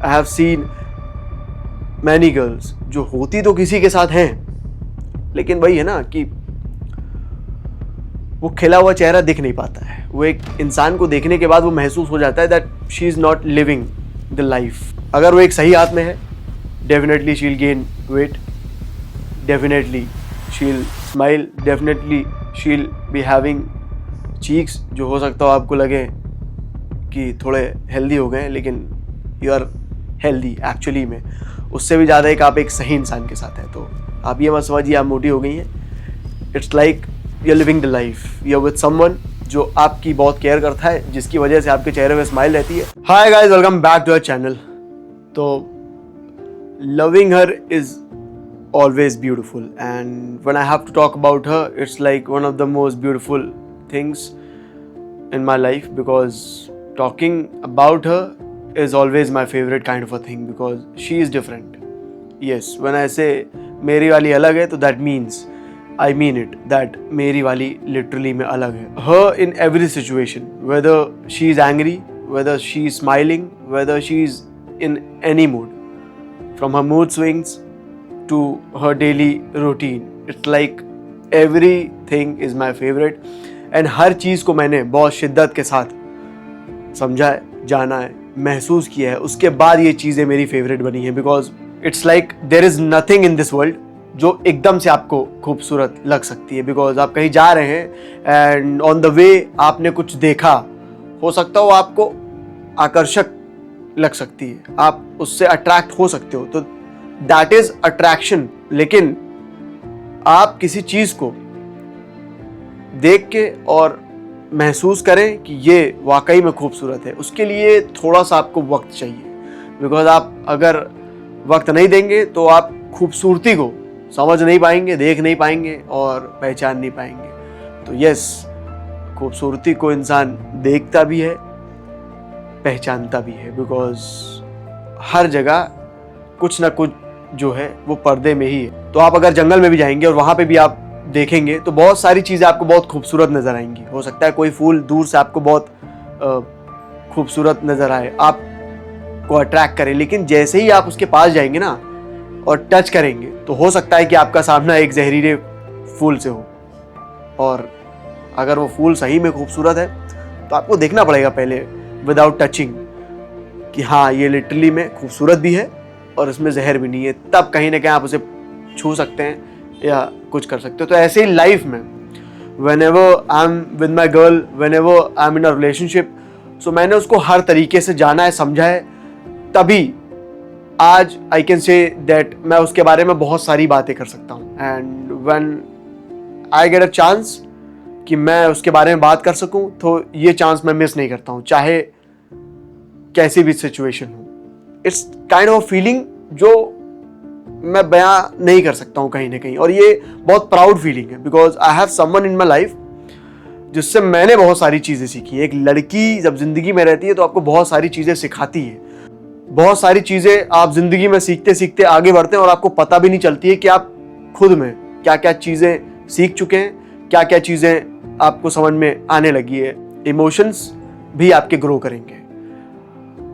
I have seen many girls जो होती तो किसी के साथ हैं, लेकिन वही है ना कि वो खिला हुआ चेहरा दिख नहीं पाता है। वो एक इंसान को देखने के बाद वो महसूस हो जाता है that she is not living the life. अगर वो एक सही हाथ में है, definitely she will gain weight, definitely she will smile, definitely she will be having cheeks जो हो सकता हो आपको लगे कि थोड़े हेल्दी हो गए, लेकिन यू आर हेल्दी एक्चुअली में। उससे भी ज़्यादा एक आप एक सही इंसान के साथ हैं, तो आप ये मत समझिए आप मोटी हो गई हैं। It's like you are living the life, you are with someone जो आपकी बहुत केयर करता है, जिसकी वजह से आपके चेहरे पे स्माइल रहती है। Hi guys, welcome back to our channel. तो loving her is always beautiful, and when I have to talk about her, it's like one of the most beautiful things in my life, because talking about her is always my favorite kind of a thing, because she is different. Yes, when I say मेरी वाली अलग है, तो that means I mean it, that मेरी वाली literally में अलग है। Her in every situation, whether she is angry, whether she is smiling, whether she is in any mood, from her mood swings to her daily routine, it's like everything is my favorite, and हर चीज़ को मैंने बहुत शिद्दत के साथ समझा है, जाना है, महसूस किया है, उसके बाद ये चीज़ें मेरी फेवरेट बनी है। Because it's like there is nothing in this world जो एकदम से आपको खूबसूरत लग सकती है। बिकॉज आप कहीं जा रहे हैं एंड ऑन द वे आपने कुछ देखा, हो सकता हो आपको आकर्षक लग सकती है, आप उससे अट्रैक्ट हो सकते हो, तो दैट इज अट्रैक्शन। लेकिन आप किसी चीज को देख के और महसूस करें कि ये वाकई में खूबसूरत है, उसके लिए थोड़ा सा आपको वक्त चाहिए। बिकॉज आप अगर वक्त नहीं देंगे तो आप खूबसूरती को समझ नहीं पाएंगे, देख नहीं पाएंगे और पहचान नहीं पाएंगे। तो यस, खूबसूरती को इंसान देखता भी है, पहचानता भी है, बिकॉज हर जगह कुछ ना कुछ जो है वो पर्दे में ही है। तो आप अगर जंगल में भी जाएंगे और वहाँ पे भी आप देखेंगे तो बहुत सारी चीज़ें आपको बहुत खूबसूरत नज़र आएंगी। हो सकता है कोई फूल दूर से आपको बहुत खूबसूरत नज़र आए, आपको अट्रैक्ट करे, लेकिन जैसे ही आप उसके पास जाएंगे ना और टच करेंगे तो हो सकता है कि आपका सामना एक जहरीले फूल से हो। और अगर वो फूल सही में खूबसूरत है तो आपको देखना पड़ेगा पहले विदाउट टचिंग कि हाँ ये लिटरली में खूबसूरत भी है और इसमें जहर भी नहीं है, तब कहीं ना कहीं आप उसे छू सकते हैं या कुछ कर सकते हो। तो ऐसे ही लाइफ में whenever I am with my girl, whenever I am in a relationship, so मैंने उसको हर तरीके से जाना है, समझा है, तभी आज आई कैन से दैट मैं उसके बारे में बहुत सारी बातें कर सकता हूँ। And when I get a chance कि मैं उसके बारे में बात कर सकूँ, तो ये चांस मैं मिस नहीं करता हूँ, चाहे कैसी भी सिचुएशन हो। इट्स काइंड ऑफ फीलिंग जो मैं बयां नहीं कर सकता हूँ कहीं ना कहीं, और ये बहुत प्राउड फीलिंग है। Because I have someone in my life जिससे मैंने बहुत सारी चीज़ें सीखी। एक लड़की जब जिंदगी में रहती है तो आपको बहुत सारी चीज़ें सिखाती है, बहुत सारी चीज़ें आप जिंदगी में सीखते सीखते आगे बढ़ते हैं और आपको पता भी नहीं चलती है कि आप खुद में क्या क्या चीज़ें सीख चुके हैं, क्या क्या चीज़ें आपको समझ में आने लगी है। इमोशंस भी आपके ग्रो करेंगे,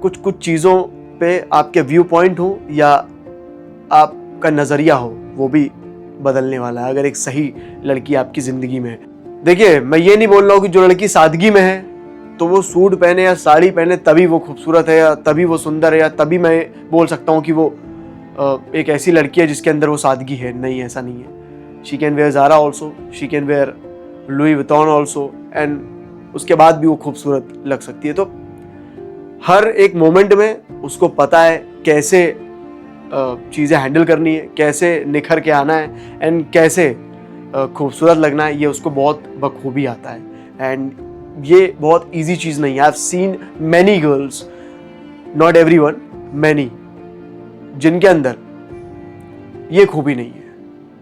कुछ कुछ चीज़ों पे आपके व्यू पॉइंट हो या आपका नज़रिया हो, वो भी बदलने वाला है अगर एक सही लड़की आपकी ज़िंदगी में है। देखिए, मैं ये नहीं बोल रहा हूँ कि जो लड़की सादगी में है तो वो सूट पहने या साड़ी पहने तभी वो खूबसूरत है या तभी वो सुंदर है या तभी मैं बोल सकता हूँ कि वो एक ऐसी लड़की है जिसके अंदर वो सादगी है। नहीं, ऐसा नहीं है। She can wear Zara also, she can wear Louis Vuitton also, and उसके बाद भी वो खूबसूरत लग सकती है। तो हर एक मोमेंट में उसको पता है कैसे चीज़ें हैंडल करनी है, कैसे निखर के आना है एंड कैसे खूबसूरत लगना है, ये उसको बहुत बखूबी आता है। एंड ये बहुत इजी चीज़ नहीं है। I have seen many girls, not everyone, many, जिनके अंदर ये खूबी नहीं है।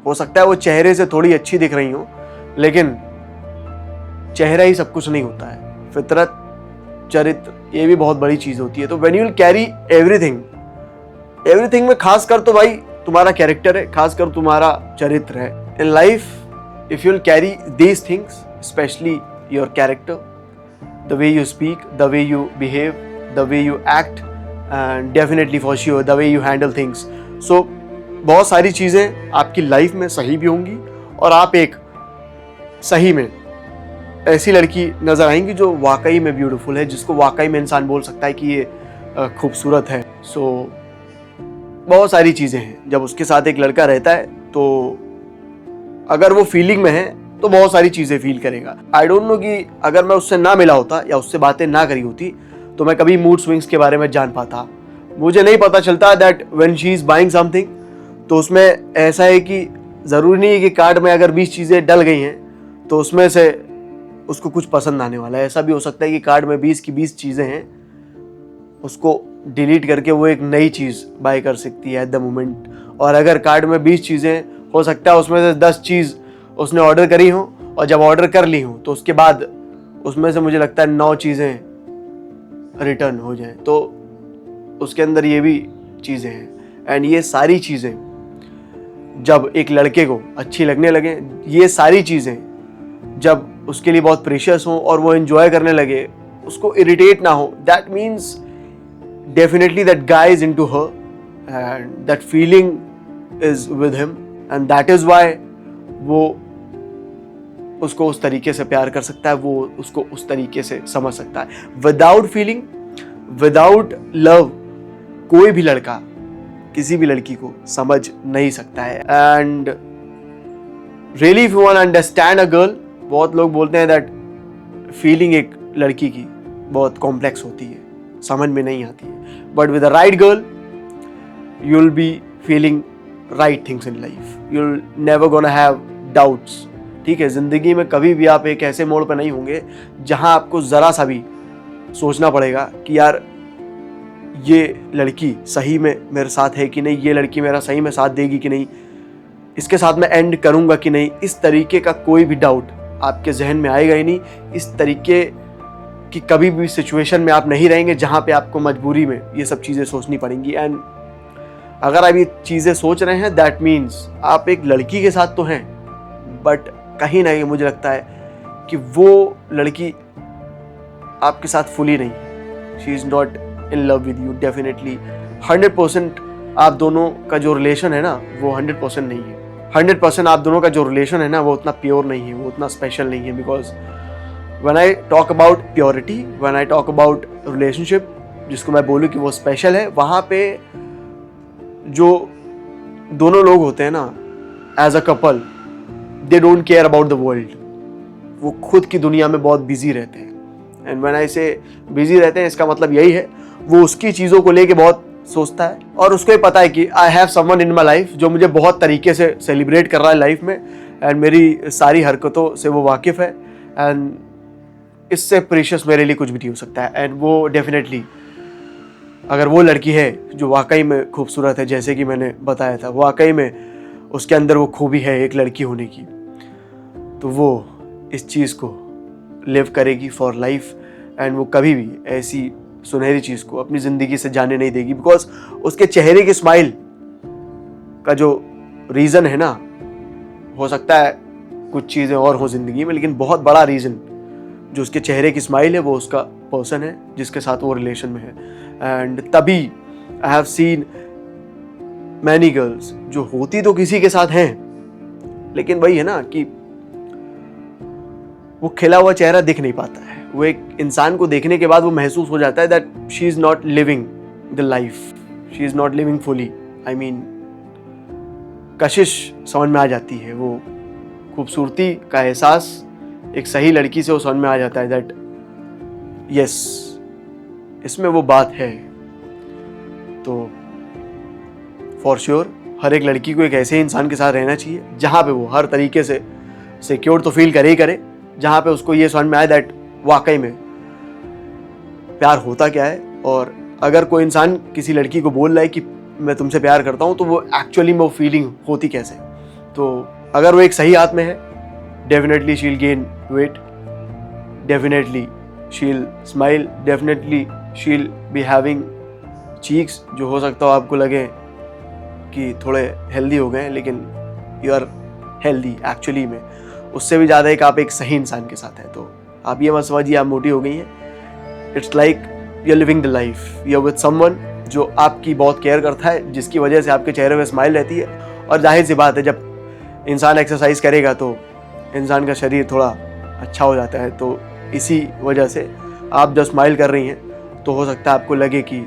हो सकता है वो चेहरे से थोड़ी अच्छी दिख रही हो, लेकिन चेहरा ही सब कुछ नहीं होता है। फितरत, चरित्र, ये भी बहुत बड़ी चीज़ होती है। तो when you will carry everything में खास कर तो भाई तुम्हारा कैरेक्टर है, खास कर तुम्हारा चरित्र है। In life if you will carry these things, specially your character, the way you speak, the way you behave, the way you act, and definitely for sure the way you handle things. So बहुत सारी चीज़ें आपकी life में सही भी होंगी और आप एक सही में ऐसी लड़की नज़र आएंगी जो वाकई में ब्यूटीफुल है, जिसको वाकई में इंसान बोल सकता है कि ये खूबसूरत है. सो बहुत सारी चीज़ें हैं. जब उसके साथ एक लड़का रहता है तो अगर वो फीलिंग में है तो बहुत सारी चीज़ें फील करेगा. आई डोंट नो कि अगर मैं उससे ना मिला होता या उससे बातें ना करी होती तो मैं कभी मूड स्विंग्स के बारे में जान पाता. मुझे नहीं पता चलता that when she is buying something तो उसमें ऐसा है कि ज़रूरी नहीं है कि कार्ड में अगर 20 चीज़ें डल गई हैं तो उसमें से उसको कुछ पसंद आने वाला है. ऐसा भी हो सकता है कि कार्ड में 20 की 20 चीज़ें हैं, उसको डिलीट करके वो एक नई चीज़ बाय कर सकती है एट द मोमेंट. और अगर कार्ड में 20 चीज़ें हो सकता है उसमें से 10 चीज़ उसने ऑर्डर करी हो और जब ऑर्डर कर ली हो तो उसके बाद उसमें से मुझे लगता है 9 चीज़ें रिटर्न हो जाएं. तो उसके अंदर ये भी चीज़ें हैं. एंड ये सारी चीज़ें जब एक लड़के को अच्छी लगने लगे, ये सारी चीज़ें जब उसके लिए बहुत प्रीशियस हों और वो एंजॉय करने लगे, उसको इरिटेट ना हो, that means definitely that guy is into her and that feeling is with him and that is why वो उसको उस तरीके से प्यार कर सकता है, वो उसको उस तरीके से समझ सकता है. विदाउट फीलिंग, विदाउट लव कोई भी लड़का किसी भी लड़की को समझ नहीं सकता है. And really if you want understand a girl, बहुत लोग बोलते हैं दैट फीलिंग एक लड़की की बहुत कॉम्प्लेक्स होती है, समझ में नहीं आती है. But with the right girl you will be feeling right things in life. You will never gonna have doubts. ठीक है, ज़िंदगी में कभी भी आप एक ऐसे मोड़ पर नहीं होंगे जहां आपको ज़रा सा भी सोचना पड़ेगा कि यार ये लड़की सही में मेरे साथ है कि नहीं, ये लड़की मेरा सही में साथ देगी कि नहीं, इसके साथ मैं एंड करूँगा कि नहीं. इस तरीके का कोई भी डाउट आपके जहन में आएगा ही नहीं. इस तरीके कि कभी भी सिचुएशन में आप नहीं रहेंगे जहाँ पे आपको मजबूरी में ये सब चीज़ें सोचनी पड़ेंगी. एंड अगर आप ये चीज़ें सोच रहे हैं दैट मीन्स आप एक लड़की के साथ तो हैं, बट कहीं ना कहीं मुझे लगता है कि वो लड़की आपके साथ फुली नहीं है. She is not in love with you. Definitely 100% आप दोनों का जो रिलेशन है ना वो 100% नहीं है. 100% आप दोनों का जो रिलेशन है ना वो उतना प्योर नहीं है, वो उतना स्पेशल नहीं है. Because when I talk about purity, when I talk about relationship, जिसको मैं बोलूँ कि वो स्पेशल है, वहाँ पे जो दोनों लोग होते हैं ना as a couple, they don't care about the world. वो खुद की दुनिया में बहुत बिजी रहते हैं. एंड व्हेन आई से बिजी रहते हैं, इसका मतलब यही है वो उसकी चीज़ों को लेके बहुत सोचता है और उसको ये पता है कि I have someone in my life जो मुझे बहुत तरीके से सेलिब्रेट कर रहा है लाइफ में, एंड मेरी सारी हरकतों से वो वाकिफ़ है. एंड इससे प्रीशियस मेरे लिए कुछ भी नहीं हो सकता है. एंड वो डेफिनेटली अगर वो लड़की है जो वाकई में खूबसूरत है, जैसे कि मैंने बताया था, वाकई में उसके अंदर वो खूबी है एक लड़की होने की, तो वो इस चीज़ को लिव करेगी फॉर लाइफ. एंड वो कभी भी ऐसी सुनहरी चीज़ को अपनी ज़िंदगी से जाने नहीं देगी. बिकॉज उसके चेहरे की स्माइल का जो रीज़न है ना, हो सकता है कुछ चीज़ें और हो ज़िंदगी में, लेकिन बहुत बड़ा रीज़न जो उसके चेहरे की स्माइल है वो उसका पर्सन है जिसके साथ वो रिलेशन में है. एंड तभी I have seen many girls जो होती तो किसी के साथ हैं, लेकिन वही है ना कि वो खिला हुआ चेहरा दिख नहीं पाता है. वो एक इंसान को देखने के बाद वो महसूस हो जाता है that she is not living the life, she is not living fully. I mean कशिश समझ में आ जाती है, वो खूबसूरती का एहसास एक सही लड़की से वो समझ में आ जाता है दैट यस, इसमें वो बात है. तो फॉर श्योर हर एक लड़की को एक ऐसे इंसान के साथ रहना चाहिए जहाँ पे वो हर तरीके से सिक्योर तो फील करे ही करे, जहाँ पे उसको ये समझ में आए दैट वाकई में प्यार होता क्या है. और अगर कोई इंसान किसी लड़की को बोल रहा है कि मैं तुमसे प्यार करता हूँ, तो वो एक्चुअली में वो फीलिंग होती कैसे. तो अगर वो एक सही हाथ में है, definitely she will gain weight, definitely she will smile, definitely she will be having cheeks जो हो सकता हो आपको लगे कि थोड़े हेल्दी हो गए, लेकिन यू आर हेल्दी एक्चुअली में. उससे भी ज़्यादा एक आप एक सही इंसान के साथ हैं. तो आप ये मत समझिए आप मोटी हो गई हैं. It's like you are living the life, you are with someone जो आपकी बहुत केयर करता है, जिसकी वजह से आपके चेहरे पे स्माइल रहती है। और जाहिर सी बात है, जब इंसान एक्सरसाइज करेगा तो इंसान का शरीर थोड़ा अच्छा हो जाता है। तो इसी वजह से आप जब स्माइल कर रही हैं तो हो सकता है आपको लगे कि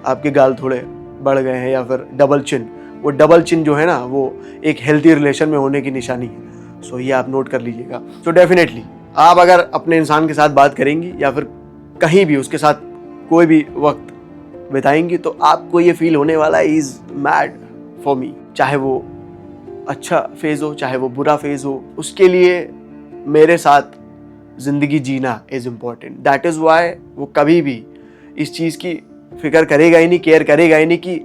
आपके गाल थोड़े बढ़ गए हैं, या फिर डबल चिन। वो डबल चिन जो है ना, वो एक हेल्थी रिलेशन में होने की निशानी है। सो ये आप नोट कर लीजिएगा। सो डेफिनेटली आप अगर अपने इंसान के साथ बात करेंगी या फिर कहीं भी उसके साथ कोई भी वक्त बिताएंगी तो आपको ये फील होने वाला है, इज मैड फॉर मी। चाहे वो अच्छा फेज हो, चाहे वो बुरा फेज हो, उसके लिए मेरे साथ जिंदगी जीना is important. That is why वो कभी भी इस चीज़ की फिक्र करेगा ही नहीं, केयर करेगा ही नहीं कि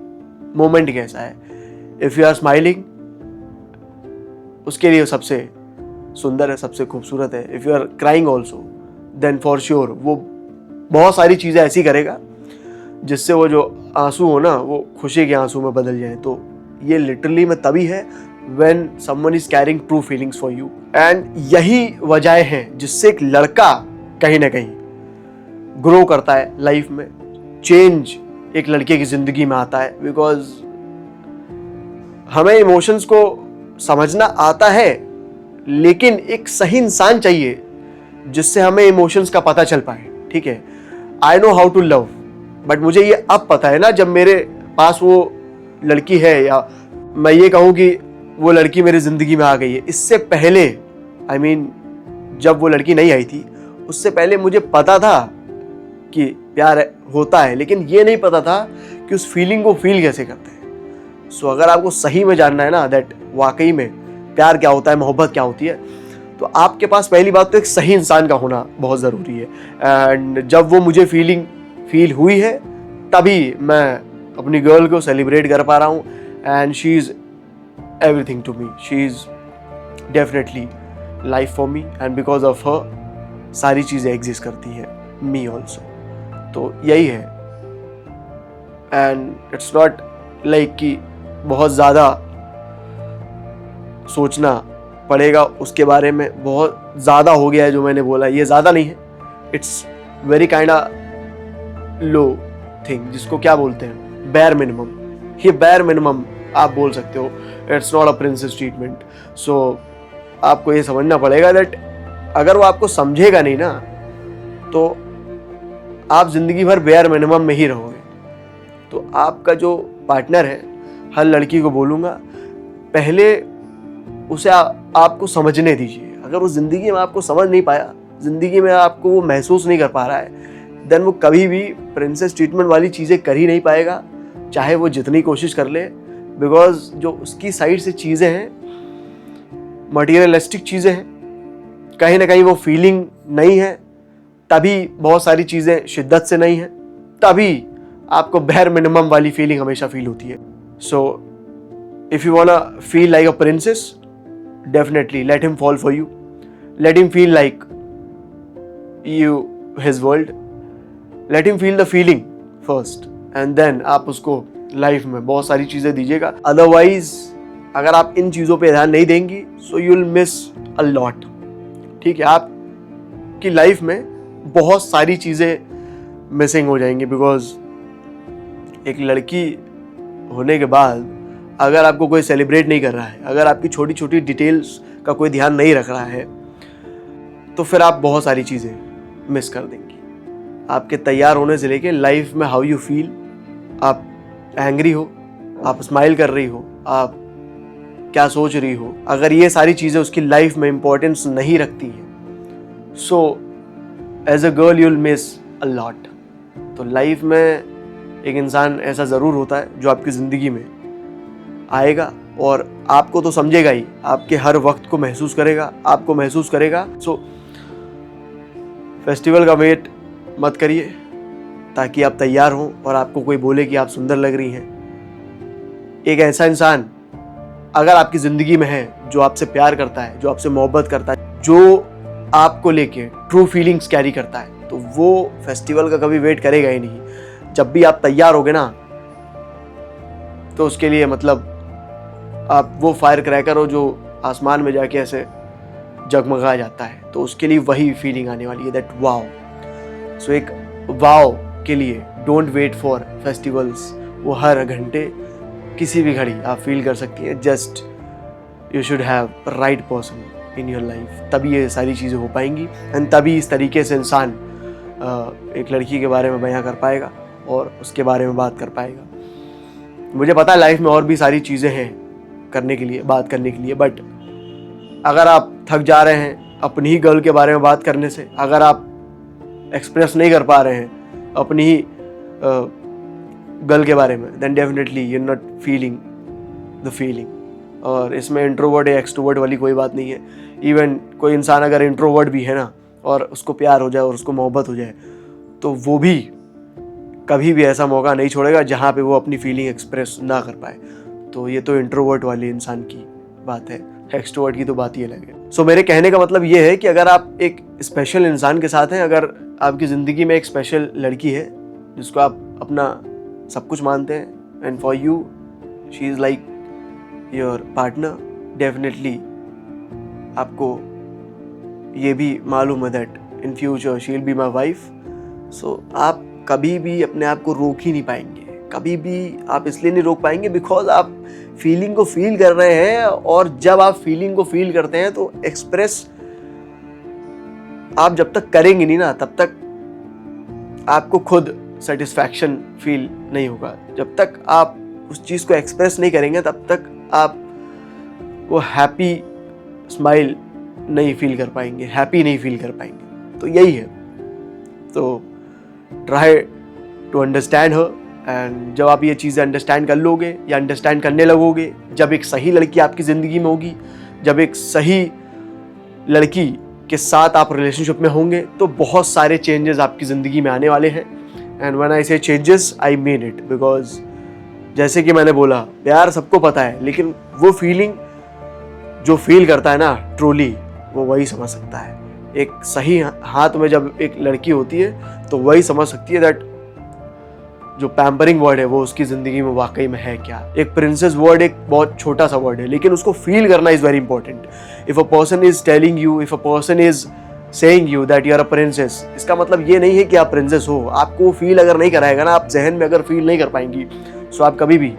मोमेंट कैसा है। इफ़ यू आर स्माइलिंग, उसके लिए सबसे सुंदर है, सबसे खूबसूरत है। If you are crying also, then for sure वो बहुत सारी चीज़ें ऐसी करेगा जिससे वो जो आंसू हो ना, वो खुशी के आंसू में बदल जाए। तो ये लिटरली में तभी है when someone is carrying true feelings for you। and यही वजह है जिससे एक लड़का कहीं ना कहीं ग्रो करता है लाइफ में, चेंज एक लड़के की जिंदगी में आता है। बिकॉज हमें इमोशंस को समझना आता है, लेकिन एक सही इंसान चाहिए जिससे हमें इमोशंस का पता चल पाए। ठीक है, I know how to love, but मुझे ये अब पता है ना, जब मेरे पास वो लड़की है, या मैं ये कहूँ कि वो लड़की मेरी ज़िंदगी में आ गई है। इससे पहले I mean, जब वो लड़की नहीं आई थी, उससे पहले मुझे पता था कि प्यार होता है, लेकिन ये नहीं पता था कि उस फीलिंग को फील कैसे करते हैं। सो अगर आपको सही में जानना है ना दैट वाकई में प्यार क्या होता है, मोहब्बत क्या होती है, तो आपके पास पहली बात तो एक सही इंसान का होना बहुत ज़रूरी है। एंड जब वो मुझे फील हुई है, तभी मैं अपनी गर्ल को सेलिब्रेट कर पा रहा हूँ। And she is everything to me, she is definitely life for me, and because of her सारी चीज़ें एग्जिस्ट करती है, me also। तो यही है। एंड इट्स नॉट लाइक कि बहुत ज़्यादा सोचना पड़ेगा उसके बारे में, बहुत ज़्यादा हो गया है जो मैंने बोला, ये ज़्यादा नहीं है। It's very kinda low thing, जिसको क्या बोलते हैं, बेयर मिनिमम। ये बेयर मिनिमम आप बोल सकते हो। It's not a princess treatment. So आपको ये समझना पड़ेगा दैट अगर वो आपको समझेगा नहीं ना, तो आप जिंदगी भर बेयर मिनिमम में ही रहोगे। तो आपका जो पार्टनर है, हर लड़की को बोलूँगा, पहले उसे आपको समझने दीजिए। अगर वो ज़िंदगी में आपको समझ नहीं पाया, ज़िंदगी में आपको वो महसूस नहीं कर पा रहा है, देन वो कभी भी प्रिंसेस ट्रीटमेंट वाली चीज़ें कर ही नहीं पाएगा, चाहे वो जितनी कोशिश कर ले। बिकॉज जो उसकी साइड से चीज़ें हैं, मटीरियलिस्टिक चीज़ें हैं, कहीं ना कहीं वो फीलिंग नहीं है, तभी बहुत सारी चीज़ें शिद्दत से नहीं हैं, तभी आपको बेयर मिनिमम वाली फीलिंग हमेशा फील होती है। So if you wanna feel like a princess, definitely let him fall for you, let him feel like you his world, let him feel the feeling first, and then आप उसको life में बहुत सारी चीज़ें दीजिएगा। Otherwise अगर आप इन चीज़ों पे ध्यान नहीं देंगी, so you will miss a lot. ठीक है, आपकी लाइफ में बहुत सारी चीज़ें मिसिंग हो जाएंगी। बिकॉज एक लड़की होने के बाद अगर आपको कोई सेलिब्रेट नहीं कर रहा है, अगर आपकी छोटी छोटी डिटेल्स का कोई ध्यान नहीं रख रहा है, तो फिर आप बहुत सारी चीज़ें मिस कर देंगी। आपके तैयार होने से लेके लाइफ में हाउ यू फील, आप एंग्री हो, आप स्माइल कर रही हो, आप क्या सोच रही हो, अगर ये सारी चीज़ें उसकी लाइफ में इंपॉर्टेंस नहीं रखती हैं, so as a girl you will miss a lot. तो लाइफ में एक इंसान ऐसा ज़रूर होता है जो आपकी ज़िंदगी में आएगा और आपको तो समझेगा ही, आपके हर वक्त को महसूस करेगा, आपको महसूस करेगा। सो फेस्टिवल का वेट मत करिए, ताकि आप तैयार हों और आपको कोई बोले कि आप सुंदर लग रही हैं। एक ऐसा इंसान अगर आपकी ज़िंदगी में है जो आपसे प्यार करता है, जो आपसे मोहब्बत करता है, जो आपको लेके ट्रू फीलिंग्स कैरी करता है, तो वो फेस्टिवल का कभी वेट करेगा ही नहीं। जब भी आप तैयार होगे ना, तो उसके लिए मतलब आप वो फायर क्रैकर हो जो आसमान में जाके ऐसे जगमगा जाता है, तो उसके लिए वही फीलिंग आने वाली है, दैट वाओ। सो एक वाओ के लिए डोंट वेट फॉर फेस्टिवल्स वो हर घंटे किसी भी घड़ी आप फील कर सकती हैं। Just you should have right person in your life, तभी ये सारी चीज़ें हो पाएंगी एंड तभी इस तरीके से इंसान एक लड़की के बारे में बयां कर पाएगा और उसके बारे में बात कर पाएगा। मुझे पता है लाइफ में और भी सारी चीज़ें हैं करने के लिए, बात करने के लिए, बट अगर आप थक जा रहे हैं अपनी ही गर्ल के बारे में बात करने से, अगर आप एक्सप्रेस नहीं कर पा रहे हैं अपनी ही गर्ल के बारे में, then definitely you are not feeling the feeling. और इसमें इंट्रोवर्ट या एक्सट्रोवर्ट वाली कोई बात नहीं है। इवन कोई इंसान अगर इंट्रोवर्ट भी है ना और उसको प्यार हो जाए और उसको मोहब्बत हो जाए, तो वो भी कभी भी ऐसा मौका नहीं छोड़ेगा जहाँ पे वो अपनी फीलिंग एक्सप्रेस ना कर पाए। तो ये तो इंट्रोवर्ट वाले इंसान की बात है, एक्सट्रोवर्ट की तो बात ही अलग है। सो मेरे कहने का मतलब ये है कि अगर आप एक स्पेशल इंसान के साथ हैं, अगर आपकी ज़िंदगी में एक स्पेशल लड़की है जिसको आप अपना सब कुछ मानते हैं, and for you she is like your partner, definitely आपको ये भी मालूम है that in future she will be my wife. So आप कभी भी अपने आप को रोक ही नहीं पाएंगे, कभी भी आप इसलिए नहीं रोक पाएंगे बिकॉज आप फीलिंग को फील कर रहे हैं। और जब आप फीलिंग को फील करते हैं तो एक्सप्रेस आप जब तक करेंगे नहीं ना, तब तक आपको खुद सेटिस्फैक्शन फील नहीं होगा। जब तक आप उस चीज़ को एक्सप्रेस नहीं करेंगे तब तक आप वो हैप्पी स्माइल नहीं फील कर पाएंगे, हैप्पी नहीं फील कर पाएंगे। तो यही है, तो try to understand her. And जब आप ये चीज़ें अंडरस्टैंड कर लोगे या अंडरस्टैंड करने लगोगे, जब एक सही लड़की आपकी ज़िंदगी में होगी, जब एक सही लड़की के साथ आप रिलेशनशिप में होंगे, तो बहुत सारे चेंजेस आपकी ज़िंदगी में आने वाले हैं। एंड व्हेन आई से changes I mean it, because जैसे कि मैंने बोला प्यार सबको पता है, लेकिन वो फीलिंग जो फील करता है ना ट्रूली, वो वही समझ सकता है। एक सही हाथ में जब एक लड़की होती है तो वही समझ सकती है दैट जो पैम्परिंग वर्ड है वो उसकी ज़िंदगी में वाकई में है क्या। एक प्रिंसेस वर्ड एक बहुत छोटा सा वर्ड है, लेकिन उसको फील करना is very important. If a person is telling you, if a person is saying you that you are a princess, इसका मतलब ये नहीं है कि आप प्रिंसेस हो। आपको फील अगर नहीं कराएगा ना, आप जहन में अगर फील नहीं कर पाएंगी, सो आप कभी भी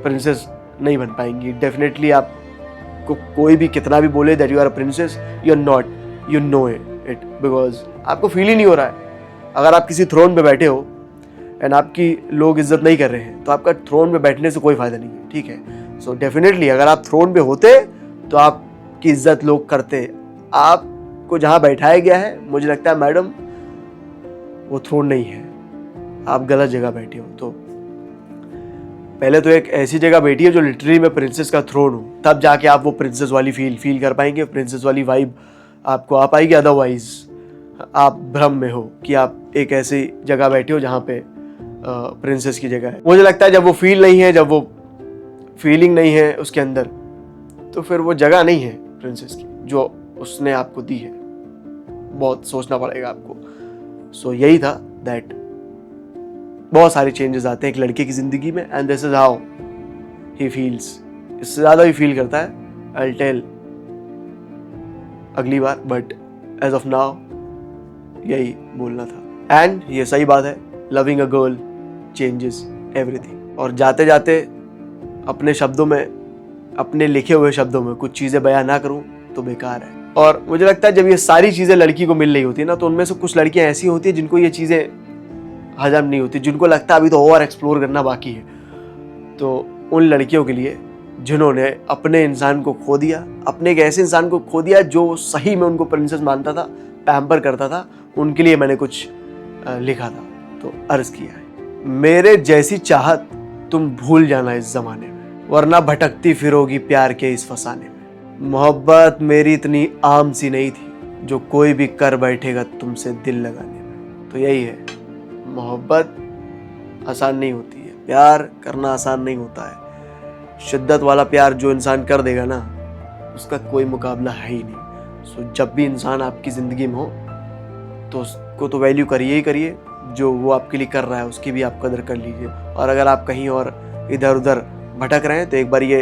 प्रिंसेस नहीं बन पाएंगी। डेफिनेटली आपको कोई भी कितना भी बोले that you are a princess, you are not, you know it, because आपको फील ही नहीं हो रहा है। अगर आप किसी थ्रोन पे बैठे हो एंड आपकी लोग इज्जत नहीं कर रहे हैं, तो आपका थ्रोन पे बैठने से कोई फ़ायदा नहीं है, ठीक है। सो डेफिनेटली अगर आप थ्रोन पे होते तो आपकी इज्जत लोग करते। आपको जहाँ बैठाया गया है, मुझे लगता है मैडम वो थ्रोन नहीं है, आप गलत जगह बैठे हो। तो पहले तो एक ऐसी जगह बैठी है जो लिटरली में प्रिंसेस का थ्रोन हो, तब जाके आप वो प्रिंसेस वाली फील कर पाएंगे, प्रिंसेस वाली वाइब आपको आ पाएगी। अदरवाइज आप भ्रम में हो कि आप एक ऐसी जगह बैठे हो जहाँ पे प्रिंसेस की जगह है। मुझे लगता है जब वो फील नहीं है, जब वो फीलिंग नहीं है उसके अंदर, तो फिर वो जगह नहीं है प्रिंसेस की जो उसने आपको दी है। बहुत सोचना पड़ेगा आपको। सो यही था दैट बहुत सारे चेंजेस आते हैं एक लड़के की ज़िंदगी में, and this is how he feels. इससे ज़्यादा भी फील करता है, आई विल टेल अगली बार, बट एज ऑफ नाउ यही बोलना था। एंड ये सही बात है, loving a girl changes everything. और जाते जाते अपने शब्दों में, अपने लिखे हुए शब्दों में कुछ चीज़ें बयां ना करूं तो बेकार है। और मुझे लगता है जब ये सारी चीज़ें लड़की को मिल रही होती है ना, तो उनमें से कुछ लड़कियां ऐसी होती है जिनको ये चीज़ें हजम नहीं होती, जिनको लगता है अभी तो और एक्सप्लोर करना बाकी है। तो उन लड़कियों के लिए जिन्होंने अपने इंसान को खो दिया, अपने एक ऐसे इंसान को खो दिया जो सही में उनको प्रिंसेस मानता था, पैम्पर करता था, उनके लिए मैंने कुछ लिखा था, तो अर्ज किया है। मेरे जैसी चाहत तुम भूल जाना इस ज़माने में, वरना भटकती फिरोगी प्यार के इस फसाने में। मोहब्बत मेरी इतनी आम सी नहीं थी जो कोई भी कर बैठेगा तुमसे दिल लगाने में। तो यही है, मोहब्बत आसान नहीं होती है, प्यार करना आसान नहीं होता है। शिद्दत वाला प्यार जो इंसान कर देगा ना, उसका कोई मुकाबला है ही नहीं। सो जब भी इंसान आपकी ज़िंदगी में हो तो उसको तो वैल्यू करिए ही करिए, जो वो आपके लिए कर रहा है उसकी भी आप कदर कर लीजिए। और अगर आप कहीं और इधर उधर भटक रहे हैं तो एक बार ये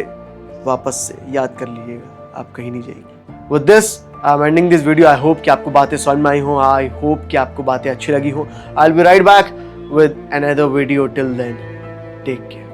वापस से याद कर लीजिएगा, आप कहीं नहीं जाएगी। With this I am ending this video. I hope कि आपको बातें समझ में आई हो, आई होप कि आपको बातें अच्छी लगी हो। I will be right back with another video. Till then, take care.